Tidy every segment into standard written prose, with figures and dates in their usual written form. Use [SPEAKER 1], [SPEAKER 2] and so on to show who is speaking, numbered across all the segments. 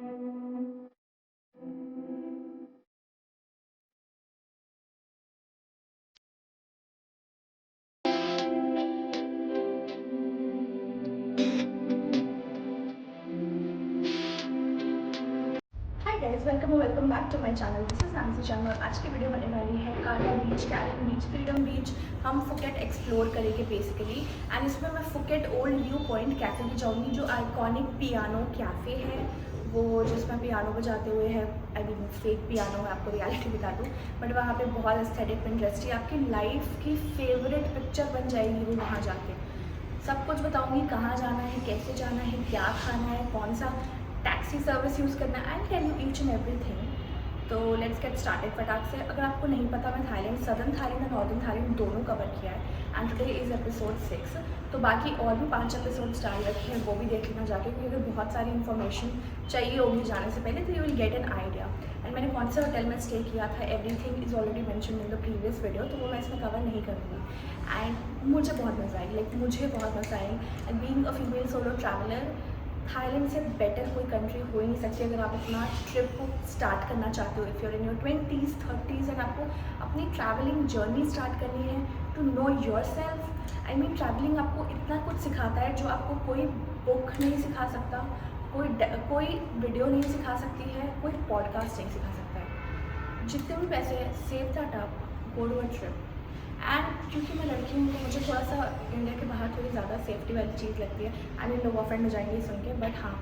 [SPEAKER 1] Hi guys, welcome back to my channel. This is Nancy Sharma. आज की video बनने वाली है काटा बीच, कैरन बीच, फ्रीडम बीच। हम फुकेट एक्सप्लोर करेंगे बेसिकली। एंड इसमें मैं Phuket old view point cafe भी जाऊँगी, जो आइकॉनिक पियानो कैफ़े है, वो जिसमें पियानो बजाते हुए है। आई मीन फेक पियानो है, आपको रियलिटी बता दूँ, बट वहाँ पे बहुत एस्थेटिक इंटरेस्टिंग आपकी लाइफ की फेवरेट पिक्चर बन जाएगी वो वहाँ जाके। सब कुछ बताऊँगी, कहाँ जाना है, कैसे जाना है, क्या खाना है, कौन सा टैक्सी सर्विस यूज़ करना है, I tell you each and everything. तो लेट्स गेट स्टार्टेड फटाक से। अगर आपको नहीं पता, मैं थाईलैंड, सदर्न थाईलैंड और नॉर्दर्न थाईलैंड दोनों कवर किया है। And today is episode 6। तो बाकी और भी 5 एपिसोड्स डाल रखे हैं, वो भी देख लेना जाके, क्योंकि अगर बहुत सारी इन्फॉर्मेशन चाहिए होगी जाने से पहले, तो you will get an idea. And मैंने कौन से होटल में स्टे किया था, everything is already mention in the previous video, तो वो मैं इसमें कवर नहीं करूँगी। एंड मुझे बहुत मज़ा आई, मुझे बहुत मज़ा आई। And being a female solo traveller, Thailand से बेटर कोई कंट्री हो ही नहीं सकती अगर आप अपना ट्रिप को स्टार्ट करना चाहते हो। If you're in your 20s 30s and आपको अपनी ट्रैवलिंग जर्नी स्टार्ट करनी है to know yourself. I mean travelling आपको इतना कुछ सिखाता है जो आपको कोई बुक नहीं सिखा सकता, कोई वीडियो नहीं सिखा सकती है, कोई पॉडकास्ट नहीं सिखा सकता है। जितने भी पैसे save that up, go to a trip. And क्योंकि मैं लड़की हूँ तो मुझे थोड़ा सा इंडिया के बाहर थोड़ी ज़्यादा सेफ्टी वाली चीज़ लगती है। आई मीन लोग ऑफेंड हो जाएंगे सुन के, बट हाँ,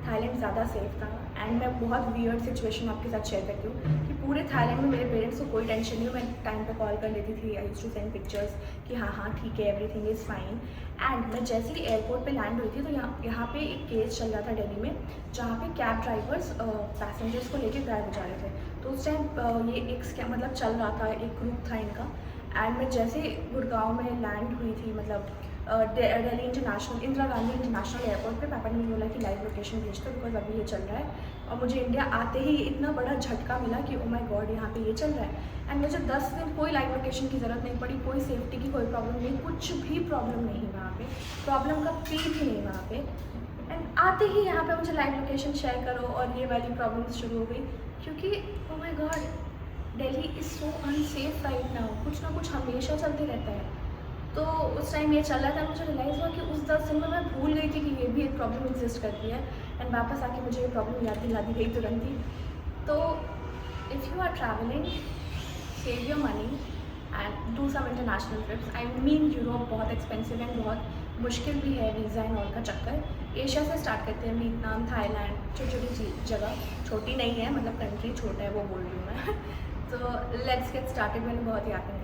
[SPEAKER 1] थाईलैंड ज़्यादा सेफ था। एंड मैं बहुत वियर्ड सिचुएशन आपके साथ शेयर करती हूँ कि पूरे थाईलैंड में मेरे पेरेंट्स को कोई टेंशन नहीं हो। मैं टाइम पे कॉल कर लेती थी, I used to send pictures कि हाँ हाँ ठीक है, एवरीथिंग इज़ फाइन। एंड मैं जैसे ही एयरपोर्ट पे लैंड हुई थी, तो यहाँ पे एक केस चल रहा था दिल्ली में, जहाँ पे कैब ड्राइवर्स पैसेंजर्स को लेके गायब हो जा रहे थे। तो उस टाइम ये एक स्कैम मतलब चल रहा था, एक ग्रुप था इनका। एंड मैं जैसे गुड़गांव में लैंड हुई थी, मतलब Delhi international, Indira Gandhi international airport पे, पापा ने मुझे बोला कि लाइव लोकेशन भेज दो, बिकॉज अभी ये चल रहा है। और मुझे इंडिया आते ही इतना बड़ा झटका मिला कि ओ माय गॉड, यहाँ पे ये चल रहा है। एंड मुझे 10 दिन कोई लाइव लोकेशन की ज़रूरत नहीं पड़ी, कोई सेफ्टी की कोई प्रॉब्लम नहीं, कुछ भी प्रॉब्लम नहीं वहाँ पे, प्रॉब्लम का पी भी नहीं वहाँ पे। एंड आते ही यहाँ पे मुझे लाइव लोकेशन शेयर करो और ये वाली प्रॉब्लम शुरू हो गई, क्योंकि ओ my God, Delhi is so unsafe right now. कुछ ना कुछ हमेशा चलते रहता है। तो उस टाइम ये चल रहा था, मुझे रियलाइज़ हुआ कि उस 10 दिन में मैं भूल गई थी कि ये भी एक प्रॉब्लम एग्जिस्ट करती है। एंड वापस आके मुझे ये प्रॉब्लम याद दिला दी गई तुरंत ही। तो if you are travelling, save your money and do some international trips. I mean Europe बहुत एक्सपेंसिव एंड बहुत मुश्किल भी है वीज़ा एंड ऑल का चक्कर। एशिया से स्टार्ट करते हैं, वियतनाम, थाईलैंड, छोटी छोटी जगह, छोटी नहीं है मतलब कंट्री छोटा है वो बोल रही हूँ मैं। तो लेट्स गेट स्टार्टेड। मैंने बहुत याद कर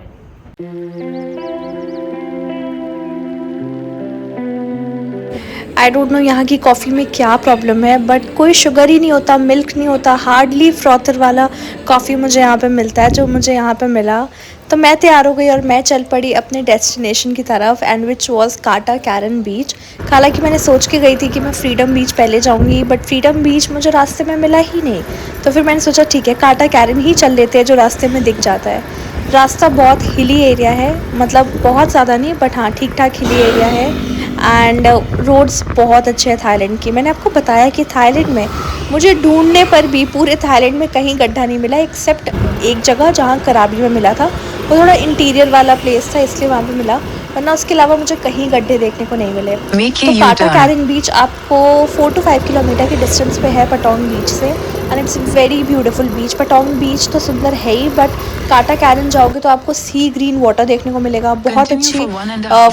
[SPEAKER 2] आई डोंट नो यहाँ की कॉफ़ी में क्या प्रॉब्लम है, बट कोई शुगर ही नहीं होता, मिल्क नहीं होता, हार्डली फ्रॉथर वाला कॉफ़ी मुझे यहाँ पे मिलता है, जो मुझे यहाँ पे मिला। तो मैं तैयार हो गई और मैं चल पड़ी अपने डेस्टिनेशन की तरफ, एंड विच वाज काटा कैरन बीच। हालांकि मैंने सोच के गई थी कि मैं फ्रीडम बीच पहले जाऊँगी, बट फ्रीडम बीच मुझे रास्ते में मिला ही नहीं। तो फिर मैंने सोचा ठीक है, काटा कैरन ही चल लेते हैं, जो रास्ते में दिख जाता है। रास्ता बहुत हिली एरिया है, मतलब बहुत ज़्यादा नहीं, बट हाँ ठीक ठाक हिली एरिया है। एंड रोड्स बहुत अच्छे हैं थाईलैंड की। मैंने आपको बताया कि थाईलैंड में मुझे ढूंढने पर भी पूरे थाईलैंड में कहीं गड्ढा नहीं मिला, एक्सेप्ट एक जगह जहाँ कराबी में मिला था। वो थोड़ा इंटीरियर वाला प्लेस था, इसलिए वहाँ पे मिला, वरना उसके अलावा मुझे कहीं गड्ढे देखने को नहीं मिले। तो काटा कैरन बीच आपको 4 to 5 किलोमीटर के डिस्टेंस पे है पटोंग बीच से, and it's very beautiful beach. Patong बीच तो सुंदर है ही, बट काटा कैरन जाओगे तो आपको सी ग्रीन वाटर देखने को मिलेगा, बहुत अच्छी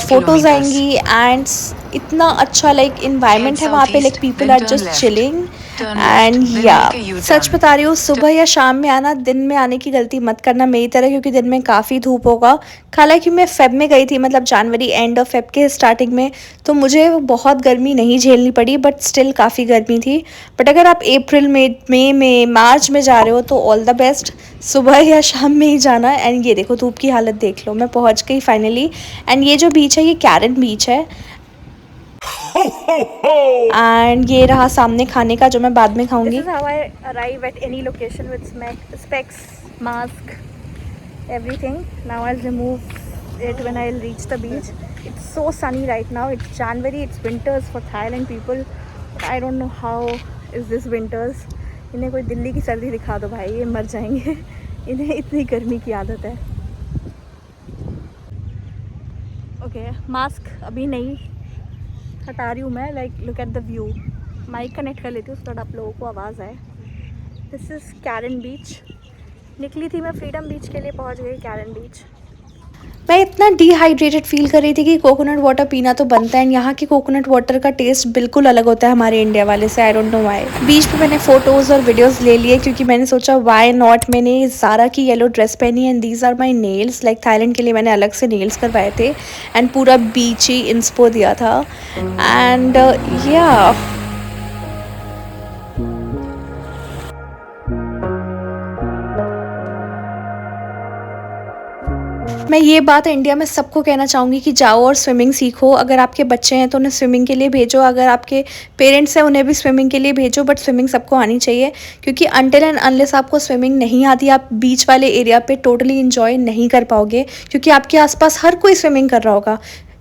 [SPEAKER 2] फ़ोटोज़ आएंगी, एंड इतना अच्छा लाइक इन्वायरमेंट है वहाँ पे, like people are just chilling. And या सच बता रही हूँ, सुबह या शाम में आना, दिन में आने की गलती मत करना मेरी तरह, क्योंकि दिन में काफ़ी धूप होगा। हालांकि मैं फेब में गई थी, मतलब जनवरी, एंड ऑफ फेब के स्टार्टिंग में, तो मुझे बहुत गर्मी नहीं झेलनी पड़ी, बट स्टिल काफ़ी गर्मी थी। बट अगर आप अप्रैल में मार्च में जा रहे हो तो ऑल द बेस्ट, सुबह या शाम में ही जाना। एंड ये देखो धूप की हालत देख लो, मैं पहुंच गई फाइनली। एंड ये जो बीच है ये कैरन बीच है। एंड ये रहा सामने खाने का, जो मैं बाद में खाऊंगी।
[SPEAKER 1] This is how I arrive at any location with specs, mask, everything. Now I'll remove it when I'll reach the beach. It's so sunny right now. It's January. It's winters for Thailand people. But I don't know how is this winters.
[SPEAKER 2] इन्हें कोई दिल्ली की सर्दी दिखा दो भाई, ये मर जाएंगे। इन्हें इतनी गर्मी की आदत है। ओके, मास्क अभी नहीं हटा रही हूँ मैं। Like look at the view. Mike connect कर लेती हूँ तो आप लोगों को आवाज़ आए। This is Karon beach. निकली थी मैं फ्रीडम बीच के लिए, पहुँच गई कैरन बीच। मैं इतना डिहाइड्रेटेड फील कर रही थी कि कोकोनट वाटर पीना तो बनता है, एंड यहाँ की कोकोनट वाटर का टेस्ट बिल्कुल अलग होता है हमारे इंडिया वाले से। I don't know why. Beach पे मैंने फ़ोटोज़ और वीडियोस ले लिए क्योंकि मैंने सोचा व्हाई नॉट। मैंने ज़ारा की येलो ड्रेस पहनी and these are my nails. Like Thailand के लिए मैंने अलग से नेल्स करवाए थे एंड पूरा बीच ही इंस्पो दिया था। एंड या मैं ये बात इंडिया में सबको कहना चाहूँगी कि जाओ और स्विमिंग सीखो। अगर आपके बच्चे हैं तो उन्हें स्विमिंग के लिए भेजो, अगर आपके पेरेंट्स हैं उन्हें भी स्विमिंग के लिए भेजो, बट स्विमिंग सबको आनी चाहिए क्योंकि अनटिल एंड अनलेस आपको स्विमिंग नहीं आती, आप बीच वाले एरिया पे टोटली इन्जॉय नहीं कर पाओगे क्योंकि आपके आसपास हर कोई स्विमिंग कर रहा होगा।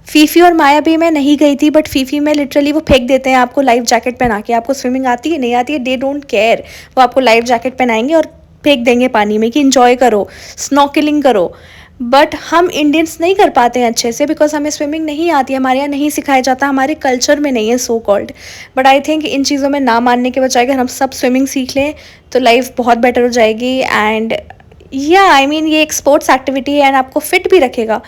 [SPEAKER 2] फीफी और माया भी मैं नहीं गई थी, बट फीफी में लिटरली वो फेंक देते हैं आपको लाइफ जैकेट पहना के। आपको स्विमिंग आती है नहीं आती है, दे डोंट केयर। वो आपको लाइफ जैकेट पहनाएंगे और फेंक देंगे पानी में कि इंजॉय करो, स्नॉर्कलिंग करो। बट हम इंडियंस नहीं कर पाते हैं अच्छे से बिकॉज हमें स्विमिंग नहीं आती है, हमारे यहाँ नहीं सिखाया जाता, हमारे कल्चर में नहीं है so called. But I think in चीज़ों में ना मानने के बजाय अगर हम सब स्विमिंग सीख लें तो लाइफ बहुत बेटर हो जाएगी। एंड या आई मीन ये एक स्पोर्ट्स एक्टिविटी है एंड आपको फिट भी रखेगा,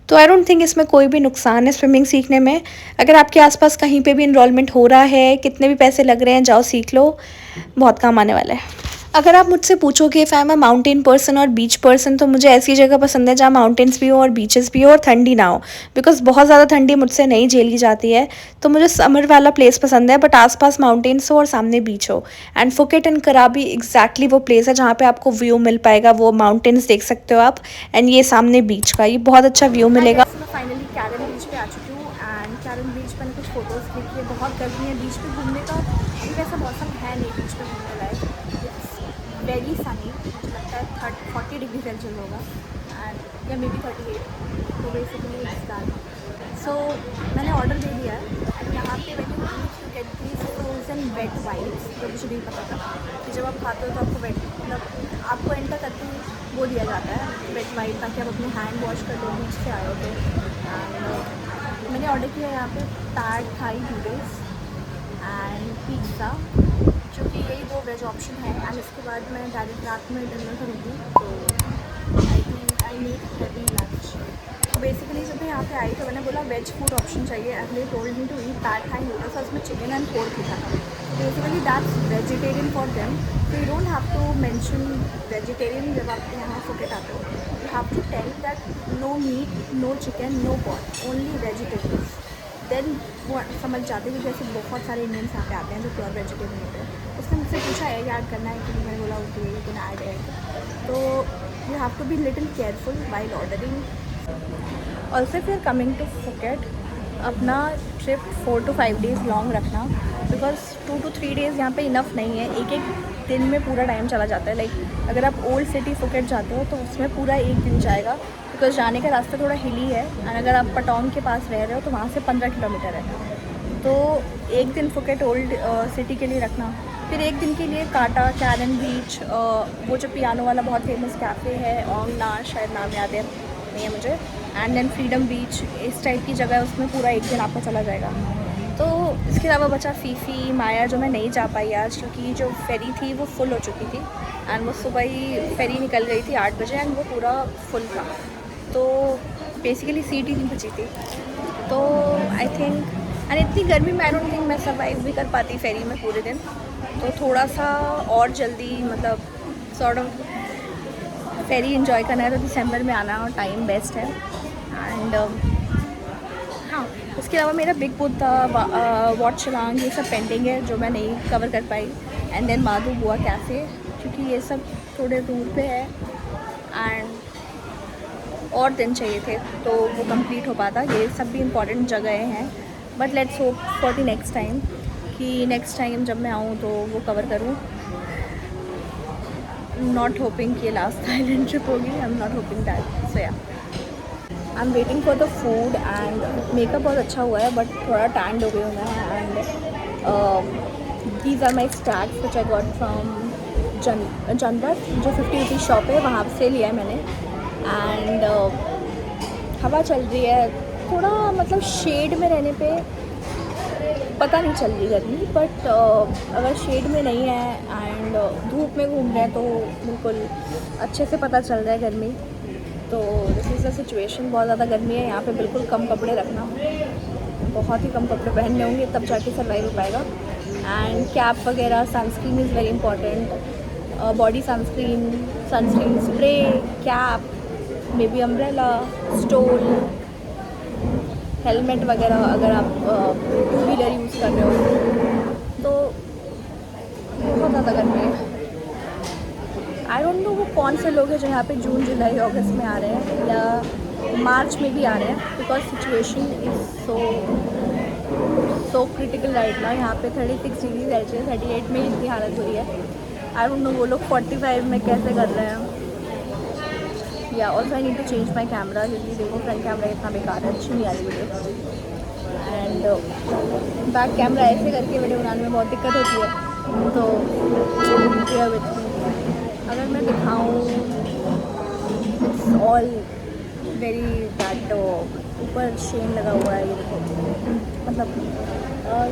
[SPEAKER 2] तो आई डोंट थिंक इसमें कोई भी नुकसान है स्विमिंग सीखने में। अगर आपके आसपास कहीं पे भी इनरोलमेंट हो रहा है, कितने भी पैसे लग रहे हैं, जाओ सीख लो, बहुत काम आने वाला है। अगर आप मुझसे पूछोगे if I am a mountain person और बीच पर्सन, तो मुझे ऐसी जगह पसंद है जहाँ माउंटेन्स भी हो और बीचेस भी हो और ठंडी ना हो, बिकॉज बहुत ज़्यादा ठंडी मुझसे नहीं झेली जाती है। तो मुझे समर वाला प्लेस पसंद है बट आसपास माउंटेन्स हो और सामने बीच हो। एंड फुकेट एंड कराबी एग्जैक्टली वो प्लेस है जहाँ पे आपको व्यू मिल पाएगा, वो माउंटेन्स देख सकते हो आप एंड ये सामने बीच का, ये बहुत अच्छा व्यू मिलेगा। मैं फाइनली कैरन बीच पे आ चुकी हूँ एंड कैरन बीच मैंने कुछ फोटोज़ क्लिक किए। बहुत गर्मी है बीच पे घूमने का, अभी वैसा मौसम है नहीं बीच पे घूमने लायक। वेरी सनी, मुझे लगता है 40 डिग्री सेल्सियस होगा एंड या मे बी 38। तो बेसिकली इट्स डन। सो मैंने ऑर्डर दे दिया है एंड यहाँ पे मैंने to get these frozen wet wipes, जो मुझे नहीं पता था कि जब आप खाते हो तो आपको वेट मतलब आपको एंटर करते ही वो दिया जाता है वेट वाइप, ताकि आप अपने हैंड वॉश कर लो बीच से आए हो तो। एंड मैंने ऑर्डर किया यहाँ पे pad Thai noodles and pizza, जो कि यही दो वेज ऑप्शन है। एंड इसके बाद मैं डायरेक्ट रात में डिनर करूँगी, तो I think I need heavy lunch. तो बेसिकली जब मैं यहाँ पे आई तो मैंने बोला वेज फूड ऑप्शन चाहिए and they told me to eat pad Thai noodles, और उसमें चिकन एंड पोर्क था। Basically that's vegetarian for them, तो you don't have to mention vegetarian जब आप यहाँ फुकेट आते हो। You have to tell that no meat, no chicken, no pork, only vegetables. Then वो समझ जाते हैं, जैसे बहुत सारे इंडियंस यहाँ पे आते हैं जो प्योर वेजिटेरियन होते हैं। उसने मुझसे पूछा एग ऐड करना है कि मैंने बोला okay you can add egg. तो you have to be little careful while ordering. Also if you are coming to Phuket, अपना ट्रिप 4 to 5 days लॉन्ग रखना, बिकॉज 2 to 3 days यहाँ पे इनफ नहीं है। एक एक दिन में पूरा टाइम चला जाता है। लाइक अगर आप ओल्ड सिटी फुकेट जाते हो तो उसमें पूरा एक दिन जाएगा, बिकॉज जाने का रास्ता थोड़ा हिली है। एंड अगर आप पटोंग के पास रह रहे हो तो वहाँ से 15 किलोमीटर है। तो एक दिन फुकेट ओल्ड सिटी के लिए रखना, फिर एक दिन के लिए काटा, कैरन बीच, वो जो पियानो वाला बहुत फेमस कैफ़े है ओंग ना, शायद नाम याद है नहीं है मुझे, एंड देन फ्रीडम बीच, इस टाइप की जगह है, उसमें पूरा एक दिन आपका चला जाएगा। तो इसके अलावा बचा फीफी, माया, जो मैं नहीं जा पाई आज क्योंकि जो फेरी थी वो फुल हो चुकी थी एंड वो सुबह ही फेरी निकल गई थी 8 बजे एंड वो पूरा फुल था। तो बेसिकली सीट ही नहीं बची थी। तो आई थिंक एंड इतनी गर्मी में आई डोंट थिंक मैं सर्वाइव भी कर पाती फेरी में पूरे दिन। तो थोड़ा सा और जल्दी मतलब सॉर्ट ऑफ फेरी इन्जॉय करना है तो दिसंबर में आना और टाइम बेस्ट है। एंड हाँ, उसके अलावा मेरा बिग बुद्धा, वॉट शिलांग, ये सब पेंडिंग है जो मैं नहीं कवर कर पाई। एंड देन माधु बुआ कैफ़े, क्योंकि ये सब थोड़े दूर पे है एंड और दिन चाहिए थे तो वो कंप्लीट हो पाता। ये सब भी इम्पॉर्टेंट जगह हैं, but let's hope for the next time कि नेक्स्ट टाइम जब मैं आऊँ तो वो कवर करूँ। नॉट होपिंग कि ये लास्ट थाईलैंड ट्रिप होगी, I am not hoping that. So yeah I am waiting for the food and makeup बहुत अच्छा हुआ है बट थोड़ा टैंड हो गई हूँ मैं। And these are my stags which I got from
[SPEAKER 1] Janpath जो 50 रुपीज़ शॉप है वहाँ से लिया है मैंने। एंड हवा चल रही है, थोड़ा मतलब शेड में रहने पे पता नहीं चल रही गर्मी, बट अगर शेड में नहीं है एंड धूप में घूम रहे हैं तो बिल्कुल अच्छे से पता चल रहा है गर्मी। तो दिस इज़ द सिचुएशन, बहुत ज़्यादा गर्मी है यहाँ पे, बिल्कुल कम कपड़े रखना, बहुत ही कम कपड़े पहनने होंगे तब जाके सर्वाइव हो पाएगा। एंड कैप वगैरह, sunscreen is very important, body sunscreen spray, cap, may be umbrella, stole, helmet वगैरह अगर आप टू व्हीलर यूज़ कर रहे हो तो बहुत ज़्यादा गर्मी है। आई डोंट नो वो कौन से लोग हैं जो यहाँ पे जून जुलाई अगस्त में आ रहे हैं या मार्च में भी आ रहे हैं, because situation is so critical right ना। यहाँ पे 36 डिग्री सेल्सियस, 38 में इतनी हालत हो रही है। आई डोंट नो वो लोग 45 में कैसे कर रहे हैं। या also I need to change my camera, क्योंकि देखो फ्रंट कैमरा इतना बेकार है, अच्छी नहीं आ रही वीडियो। एंड बैक कैमरा ऐसे करके वीडियो बनाने में बहुत दिक्कत होती है, तो बेयर विथ मी। अगर मैं दिखाऊँ, इट्स ऑल वेरी दैट, ऊपर शेन लगा हुआ है, ये देखो, मतलब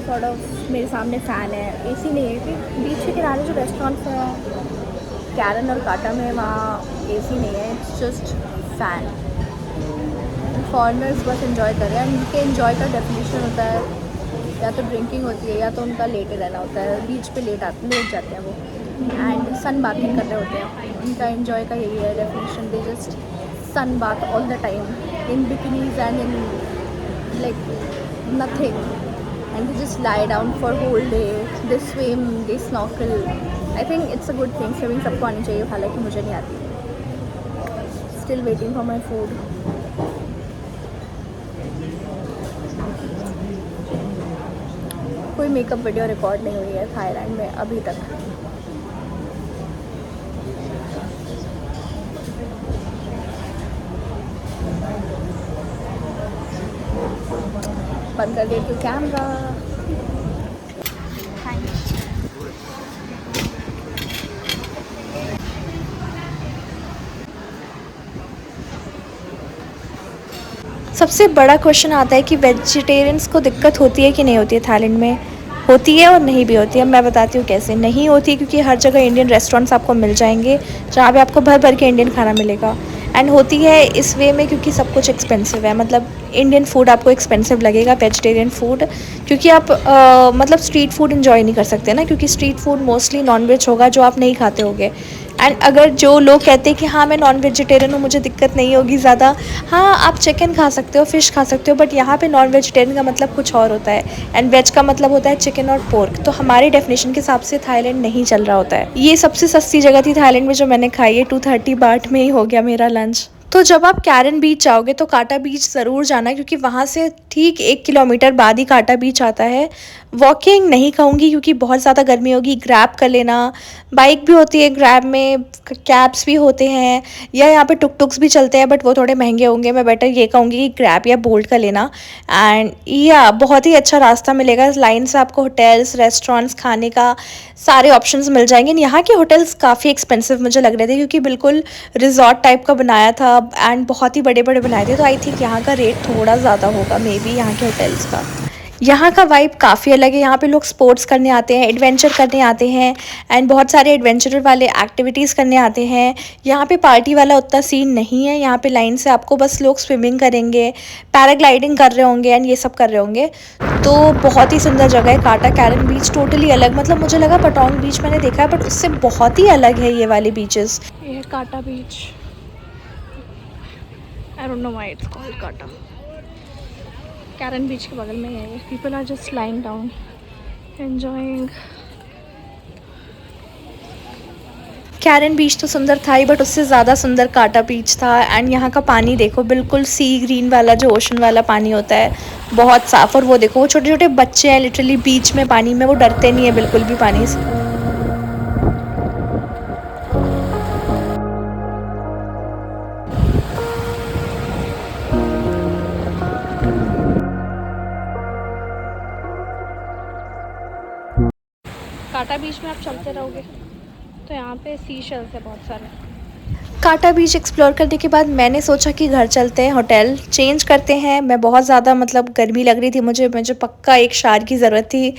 [SPEAKER 1] सॉर्ट ऑफ मेरे सामने फ़ैन है, एसी नहीं है, क्योंकि बीच के किनारे जो रेस्टोरेंट्स हैं कैरन और काटा में, वहाँ एसी नहीं है, इट्स जस्ट फैन। फॉरेनर्स बस एंजॉय कर रहे हैं, उनके एंजॉय का डेफिनेशन होता है या तो ड्रिंकिंग होती है या तो उनका लेटे रहना होता है, बीच पे लेट जाते हैं वो, एंड सन बाथिंग कर रहे होते हैं। उनका एंजॉय का यही है definition, they just sun bath all the time in bikinis and in like nothing, and they just lie down for whole day, they swim, they snorkel. I think it's a good thing, swimming सबको आनी चाहिए, हालांकि मुझे नहीं आती। Still waiting for my food. कोई makeup video record नहीं हुई है थाईलैंड में अभी तक। बंद कर देती हूँ कैमरा।
[SPEAKER 2] सबसे बड़ा क्वेश्चन आता है कि वेजिटेरियंस को दिक्कत होती है कि नहीं होती है थाईलैंड में। होती है और नहीं भी होती है। मैं बताती हूँ कैसे। नहीं होती है क्योंकि हर जगह इंडियन रेस्टोरेंट्स आपको मिल जाएंगे जहाँ पे आपको भर भर के इंडियन खाना मिलेगा। एंड होती है इस वे में क्योंकि सब कुछ एक्सपेंसिव है, मतलब इंडियन फूड आपको एक्सपेंसिव लगेगा, वेजिटेरियन फूड, क्योंकि आप मतलब स्ट्रीट फूड इन्जॉय नहीं कर सकते ना, क्योंकि स्ट्रीट फूड मोस्टली नॉनवेज होगा जो आप नहीं खाते होगे। एंड अगर जो लोग कहते हैं कि हाँ मैं नॉन वेजिटेरियन हूँ, मुझे दिक्कत नहीं होगी ज़्यादा, हाँ आप चिकन खा सकते हो, फ़िश खा सकते हो, बट यहाँ पे नॉन वेजिटेरियन का मतलब कुछ और होता है एंड वेज का मतलब होता है चिकन और पोर्क। तो हमारी डेफिनेशन के हिसाब से थाईलैंड नहीं चल रहा होता है। ये सबसे सस्ती जगह थी थाईलैंड में जो मैंने खाई है, 230 बाट में ही हो गया मेरा लंच। तो जब आप कैरन बीच जाओगे तो काटा बीच ज़रूर जाना, क्योंकि वहाँ से ठीक 1 किलोमीटर बाद ही काटा बीच आता है। वॉकिंग नहीं कहूँगी क्योंकि बहुत ज़्यादा गर्मी होगी, ग्रैब कर लेना, बाइक भी होती है ग्रैब में, कैब्स भी होते हैं, या यहाँ पे टुक टुक्स भी चलते हैं, बट वो थोड़े महंगे होंगे। मैं बेटर ये कहूँगी कि ग्रैब या बोल्ट का लेना। एंड या बहुत ही अच्छा रास्ता मिलेगा, लाइन से आपको होटल्स, रेस्टोरेंट्स, खाने का सारे ऑप्शंस मिल जाएंगे। यहाँ के होटल्स काफ़ी एक्सपेंसिव मुझे लग रहे थे क्योंकि बिल्कुल रिजॉर्ट टाइप का बनाया था एंड बहुत ही बड़े बड़े बनाए थे, तो आई थिंक यहाँ का रेट थोड़ा ज़्यादा होगा मे बी यहाँ के होटल्स का। यहाँ का वाइब काफ़ी अलग है। यहाँ पे लोग स्पोर्ट्स करने आते हैं, एडवेंचर करने आते हैं एंड बहुत सारे एडवेंचर वाले एक्टिविटीज़ करने आते हैं। यहाँ पे पार्टी वाला उतना सीन नहीं है। यहाँ पे लाइन से आपको बस लोग स्विमिंग करेंगे, पैराग्लाइडिंग कर रहे होंगे एंड ये सब कर रहे होंगे। तो बहुत ही सुंदर जगह है काटा कैरन बीच, टोटली अलग। मतलब मुझे लगा पटोंग बीच मैंने देखा है, बट उससे बहुत ही अलग है ये वाले बीचेस। ये है Kata beach. I don't know why it's called Kata. Karon beach के बगल में ही है। People are just lying down enjoying. Karon beach तो सुंदर था ही, बट उससे ज़्यादा सुंदर काटा बीच था। एंड यहाँ का पानी देखो, बिल्कुल सी ग्रीन वाला जो ओशन वाला पानी होता है, बहुत साफ़। और वो देखो वो छोटे छोटे बच्चे हैं लिटरली बीच में पानी में, वो डरते नहीं है बिल्कुल भी पानी से। काटा बीच में आप चलते रहोगे तो यहाँ पे सी शेल्स है बहुत सारे। कांटा बीच एक्सप्लोर करने के बाद मैंने सोचा कि घर चलते हैं, होटल चेंज करते हैं। मैं बहुत ज़्यादा मतलब गर्मी लग रही थी मुझे पक्का एक शार की ज़रूरत थी।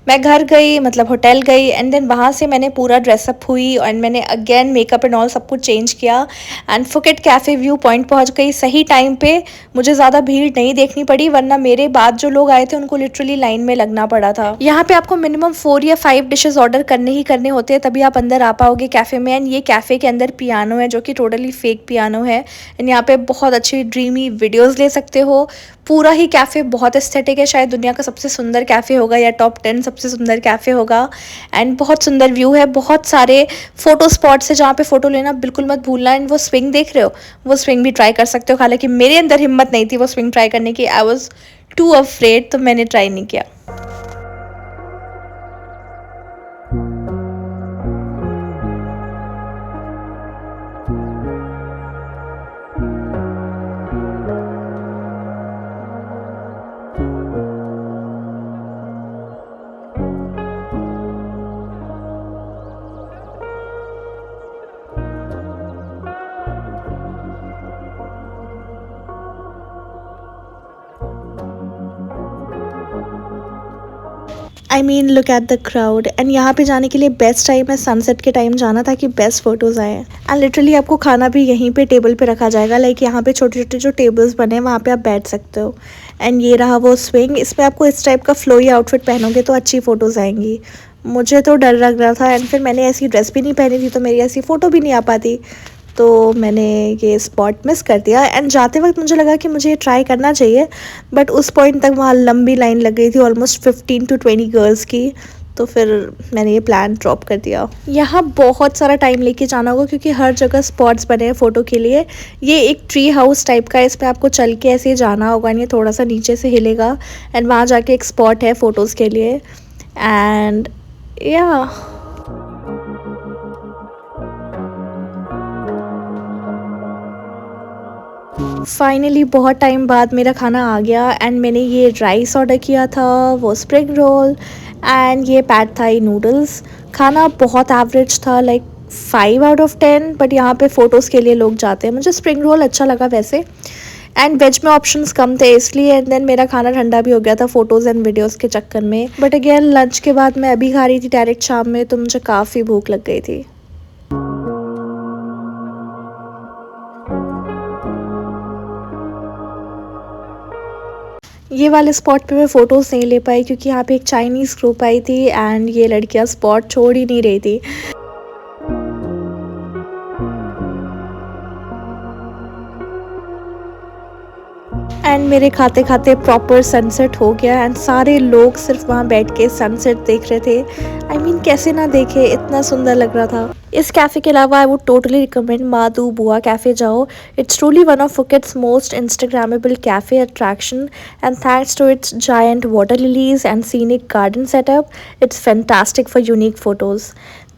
[SPEAKER 2] मैं घर गई, मतलब होटल गई, एंड देन वहाँ से मैंने पूरा ड्रेसअप हुई एंड मैंने अगेन मेकअप एंड ऑल सब कुछ चेंज किया and Phuket cafe view point पहुँच गई सही टाइम पे। मुझे ज़्यादा भीड़ नहीं देखनी पड़ी, वरना मेरे बाद जो लोग आए थे उनको लिटरली लाइन में लगना पड़ा था। यहाँ पे आपको मिनिमम 4 या 5 डिशेज ऑर्डर करने ही करने होते हैं, तभी आप अंदर आ पाओगे कैफ़े में। एंड ये कैफ़े के अंदर पियानो है जो कि टोटली फेक पियानो है। एंड यहाँ पे बहुत अच्छी ड्रीमी वीडियोस ले सकते हो। पूरा ही कैफ़े बहुत एस्थेटिक है, शायद दुनिया का सबसे सुंदर कैफ़े होगा या टॉप 10 सबसे सुंदर कैफ़े होगा। एंड बहुत सुंदर व्यू है, बहुत सारे फ़ोटो स्पॉट्स है जहाँ पे फ़ोटो लेना बिल्कुल मत भूलना। एंड वो स्विंग देख रहे हो, वो स्विंग भी ट्राई कर सकते हो। हालांकि मेरे अंदर हिम्मत नहीं थी वो स्विंग ट्राई करने की, आई वॉज टू अफ्रेड, तो मैंने ट्राई नहीं किया। I mean look at the crowd. And यहाँ पे जाने के लिए बेस्ट टाइम है सनसेट के टाइम जाना, ताकि बेस्ट फोटोज़ आए। एंड लिटरली आपको खाना भी यहीं पे टेबल पे रखा जाएगा, लाइक यहाँ पे छोटे छोटे जो टेबल्स बने हैं वहाँ पे आप बैठ सकते हो। एंड ये रहा वो स्विंग, इस पर आपको इस टाइप का फ्लोई आउटफिट पहनोगे तो अच्छी फ़ोटोज़ आएंगी। मुझे तो डर लग रहा था, एंड फिर मैंने ऐसी ड्रेस भी नहीं पहनी थी तो मेरी ऐसी फ़ोटो भी नहीं आ पाती, तो मैंने ये स्पॉट मिस कर दिया। एंड जाते वक्त मुझे लगा कि मुझे ये ट्राई करना चाहिए, बट उस पॉइंट तक वहाँ लंबी लाइन लग गई थी, ऑलमोस्ट 15 to 20 गर्ल्स की, तो फिर मैंने ये प्लान ड्रॉप कर दिया। यहाँ बहुत सारा टाइम लेके जाना होगा क्योंकि हर जगह स्पॉट्स बने हैं फ़ोटो के लिए। ये एक ट्री हाउस टाइप का है, इस पर आपको चल के ऐसे जाना होगा, ये थोड़ा सा नीचे से हिलेगा एंड वहाँ जाके एक स्पॉट है फ़ोटोज़ के लिए। एंड या फाइनली बहुत टाइम बाद मेरा खाना आ गया एंड मैंने ये राइस ऑर्डर किया था, वो स्प्रिंग रोल एंड ये पैड थाई नूडल्स। खाना बहुत एवरेज था, लाइक 5 out of 10, बट यहाँ पे फ़ोटोज़ के लिए लोग जाते हैं। मुझे स्प्रिंग रोल अच्छा लगा वैसे, एंड वेज में ऑप्शंस कम थे इसलिए। एंड देन मेरा खाना ठंडा भी हो गया था फ़ोटोज़ एंड वीडियोज़ के चक्कर में। बट अगेन लंच के बाद मैं अभी खा रही थी डायरेक्ट शाम में, तो मुझे काफ़ी भूख लग गई थी। ये वाले स्पॉट पे मैं फ़ोटोज़ नहीं ले पाई क्योंकि यहाँ पे एक चाइनीज़ ग्रुप आई थी एंड ये लड़कियाँ स्पॉट छोड़ ही नहीं रही थी। एंड मेरे खाते खाते प्रॉपर सनसेट हो गया एंड सारे लोग सिर्फ वहाँ बैठ के सनसेट देख रहे थे। आई मीन कैसे ना देखे, इतना सुंदर लग रहा था। इस कैफ़े के अलावा आई वुड टोटली रिकमेंड माधु बुआ कैफ़े जाओ। It's truly one of Phuket's most instagrammable cafe attraction and thanks to its giant water lilies and scenic garden setup, it's fantastic for unique photos.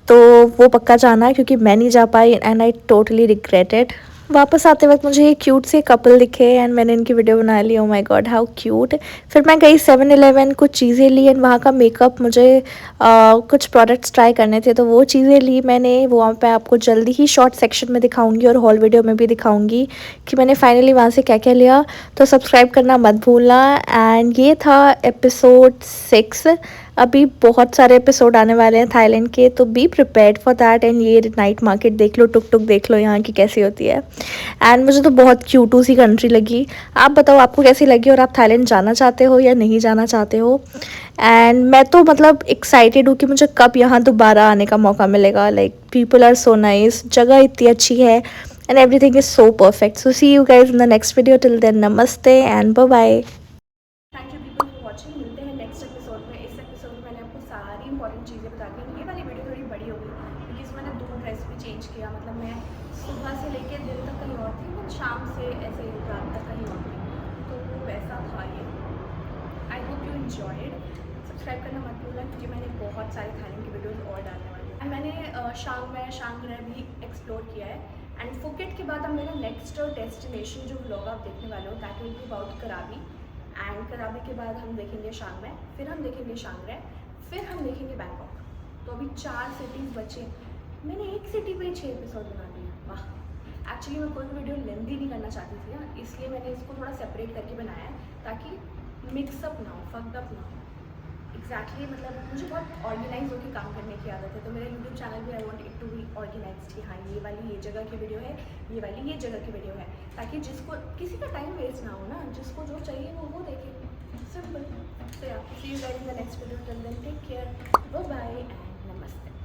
[SPEAKER 2] तो वो पक्का जाना है क्योंकि मैं नहीं जा पाई एंड आई टोटली रिग्रेटेड। वापस आते वक्त मुझे ये क्यूट से कपल दिखे एंड मैंने इनकी वीडियो बना ली। Oh my god how cute. फिर मैं गई 7-Eleven, कुछ चीज़ें ली एंड वहाँ का मेकअप मुझे कुछ प्रोडक्ट्स ट्राई करने थे तो वो चीज़ें ली मैंने। वो वहाँ पे आपको जल्दी ही शॉर्ट सेक्शन में दिखाऊंगी और हॉल वीडियो में भी दिखाऊंगी कि मैंने फाइनली वहाँ से क्या क्या लिया। तो सब्सक्राइब करना मत भूलना। एंड ये था एपिसोड 6। अभी बहुत सारे एपिसोड आने वाले हैं थाईलैंड के, तो be prepared for that. And ये नाइट मार्केट देख लो, टुक टुक देख लो यहाँ की कैसी होती है। एंड मुझे तो बहुत क्यूटू सी कंट्री लगी। आप बताओ आपको कैसी लगी और आप थाईलैंड जाना चाहते हो या नहीं जाना चाहते हो। एंड मैं तो मतलब एक्साइटेड हूँ कि मुझे कब यहाँ दोबारा आने का मौका मिलेगा। Like people are so nice, जगह इतनी अच्छी है and everything is so perfect. So see you guys in the next video. Till then namaste and bye bye.
[SPEAKER 1] Thank you people for watching. मिलते हैं नेक्स्ट एपिसोड में। इस एपिसोड में मैंने आपको सारी इंपॉर्टेंट चीज़ें बता दी। ये वाली वीडियो थोड़ी बड़ी हो गई क्योंकि इसमें मैंने 2 ड्रेस भी चेंज किया। मतलब मैं सुबह से लेकर दिन तक कहीं और थी, मैं शाम से ऐसे रात तक कहीं और थी, तो वो वैसा था ये। I hope you enjoyed. Subscribe करना मत भूलना क्योंकि मैंने बहुत सारी थाईलैंड की वीडियोज़ और डालने वाली हैं। मैंने शांगरे भी एक्सप्लोर किया है। एंड फुकेट के बाद अब मेरा नेक्स्ट डेस्टिनेशन जो व्लॉग आप देखने वाले हो दैट विल बी अबाउट कराबी। एंड कराबी के बाद हम देखेंगे शांगमाई, फिर हम देखेंगे शांगरे, फिर हम देखेंगे बैंकॉक। तो अभी 4 सिटीज़ बचे मैंने एक सिटी पे 6 एपिसोड बना दिए, वाह। एक्चुअली मैं कोई भी वीडियो लेंदी नहीं करना चाहती थी ना, इसलिए मैंने इसको थोड़ा सेपरेट करके बनाया है ताकि मिक्सअप ना हो, फक्ड अप ना हो। एग्जैक्टली मतलब मुझे बहुत ऑर्गेनाइज होकर काम करने की आदत है, तो मेरा यूट्यूब चैनल भी I want it to be organised कि हाँ ये वाली ये जगह की वीडियो है, ये वाली ये जगह की वीडियो है, ताकि जिसको किसी का टाइम वेस्ट ना हो ना, जिसको जो चाहिए वो देखे, simple. So yeah, see you guys in the next video. Till then, take care. Bye bye.